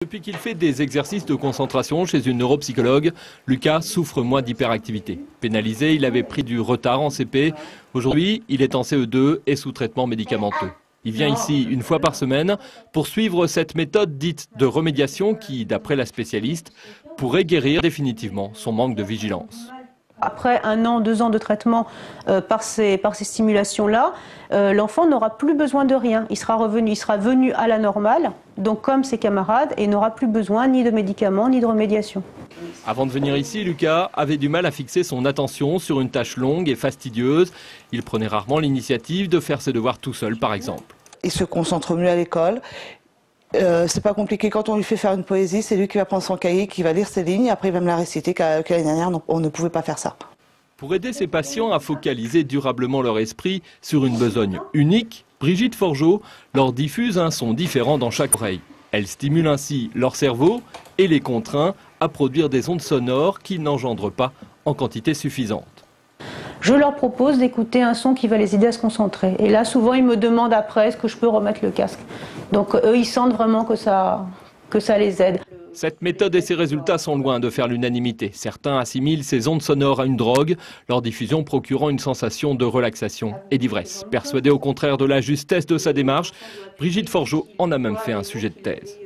Depuis qu'il fait des exercices de concentration chez une neuropsychologue, Lucas souffre moins d'hyperactivité. Pénalisé, il avait pris du retard en CP. Aujourd'hui, il est en CE2 et sous traitement médicamenteux. Il vient ici une fois par semaine pour suivre cette méthode dite de remédiation qui, d'après la spécialiste, pourrait guérir définitivement son manque de vigilance. Après 1 an, 2 ans de traitement par ces stimulations-là, l'enfant n'aura plus besoin de rien. Il sera venu à la normale, donc comme ses camarades, et n'aura plus besoin ni de médicaments ni de remédiation. Avant de venir ici, Lucas avait du mal à fixer son attention sur une tâche longue et fastidieuse. Il prenait rarement l'initiative de faire ses devoirs tout seul, par exemple. Il se concentre mieux à l'école. C'est pas compliqué quand on lui fait faire une poésie, c'est lui qui va prendre son cahier, qui va lire ses lignes, après il va me la réciter, qu'à l'année dernière on ne pouvait pas faire ça. Pour aider ses patients à focaliser durablement leur esprit sur une besogne unique, Brigitte Forgeot leur diffuse un son différent dans chaque oreille. Elle stimule ainsi leur cerveau et les contraint à produire des ondes sonores qu'ils n'engendrent pas en quantité suffisante. Je leur propose d'écouter un son qui va les aider à se concentrer. Et là, souvent, ils me demandent après, est-ce que je peux remettre le casque? Donc, eux, ils sentent vraiment que ça les aide. Cette méthode et ses résultats sont loin de faire l'unanimité. Certains assimilent ces ondes sonores à une drogue, leur diffusion procurant une sensation de relaxation et d'ivresse. Persuadée au contraire de la justesse de sa démarche, Brigitte Forgeot en a même fait un sujet de thèse.